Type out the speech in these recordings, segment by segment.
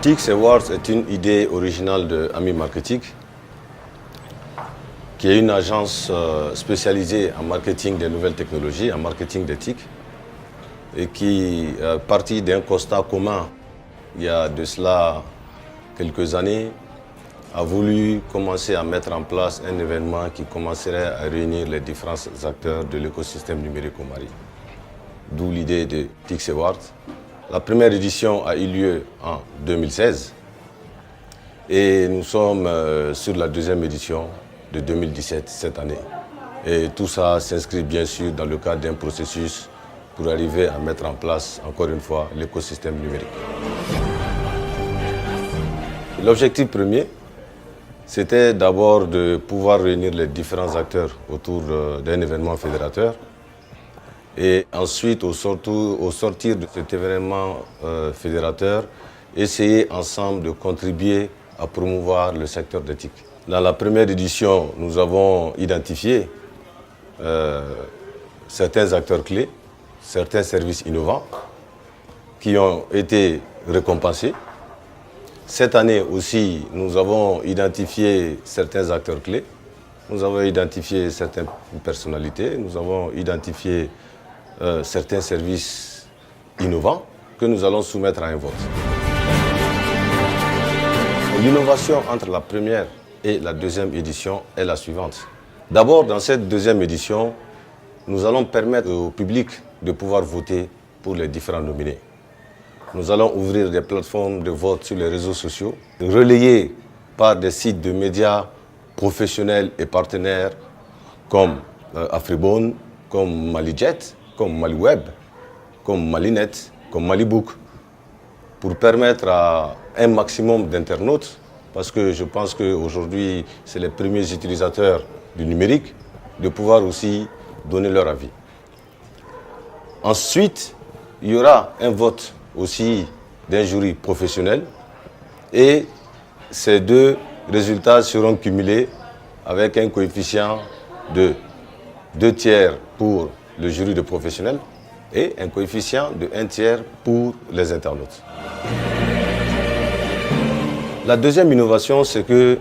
TIC Awards est une idée originale de Ami Marketing, qui est une agence spécialisée en marketing des nouvelles technologies, en marketing d'éthique, et qui, partie d'un constat commun, il y a de cela quelques années, a voulu commencer à mettre en place un événement qui commencerait à réunir les différents acteurs de l'écosystème numérique au Mali. D'où l'idée de TIC Awards. La première édition a eu lieu en 2016 et nous sommes sur la deuxième édition de 2017 cette année. Et tout ça s'inscrit bien sûr dans le cadre d'un processus pour arriver à mettre en place, encore une fois, l'écosystème numérique. L'objectif premier, c'était d'abord de pouvoir réunir les différents acteurs autour d'un événement fédérateur. Et ensuite, au sortir de cet événement fédérateur, essayer ensemble de contribuer à promouvoir le secteur d'éthique. Dans la première édition, nous avons identifié certains acteurs clés, certains services innovants qui ont été récompensés. Cette année aussi, nous avons identifié certains acteurs clés, nous avons identifié certaines personnalités, nous avons identifié certains services innovants que nous allons soumettre à un vote. L'innovation entre la première et la deuxième édition est la suivante. D'abord, dans cette deuxième édition, nous allons permettre au public de pouvoir voter pour les différents nominés. Nous allons ouvrir des plateformes de vote sur les réseaux sociaux, relayées par des sites de médias professionnels et partenaires comme Afribone, comme Malijet, comme Maliweb, comme Malinet, comme Malibook, pour permettre à un maximum d'internautes, parce que je pense qu'aujourd'hui, c'est les premiers utilisateurs du numérique, de pouvoir aussi donner leur avis. Ensuite, il y aura un vote aussi d'un jury professionnel et ces deux résultats seront cumulés avec un coefficient de 2/3 pour le jury de professionnels et un coefficient de 1/3 pour les internautes. La deuxième innovation, c'est que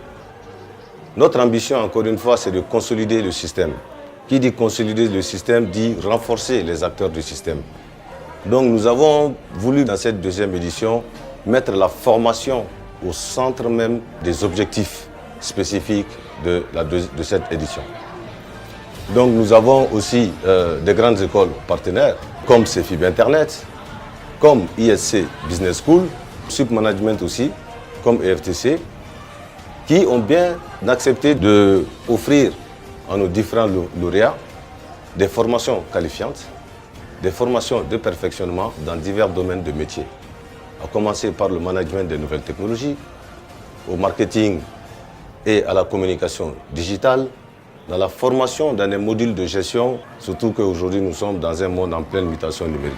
notre ambition, encore une fois, c'est de consolider le système. Qui dit consolider le système dit renforcer les acteurs du système. Donc nous avons voulu, dans cette deuxième édition, mettre la formation au centre même des objectifs spécifiques de cette édition. Donc nous avons aussi des grandes écoles partenaires, comme CEFIB Internet, comme ISC Business School, Sup Management aussi, comme EFTC, qui ont bien accepté d'offrir à nos différents lauréats des formations qualifiantes, des formations de perfectionnement dans divers domaines de métiers, à commencer par le management des nouvelles technologies, au marketing et à la communication digitale, dans la formation dans des modules de gestion, surtout qu'aujourd'hui nous sommes dans un monde en pleine mutation numérique.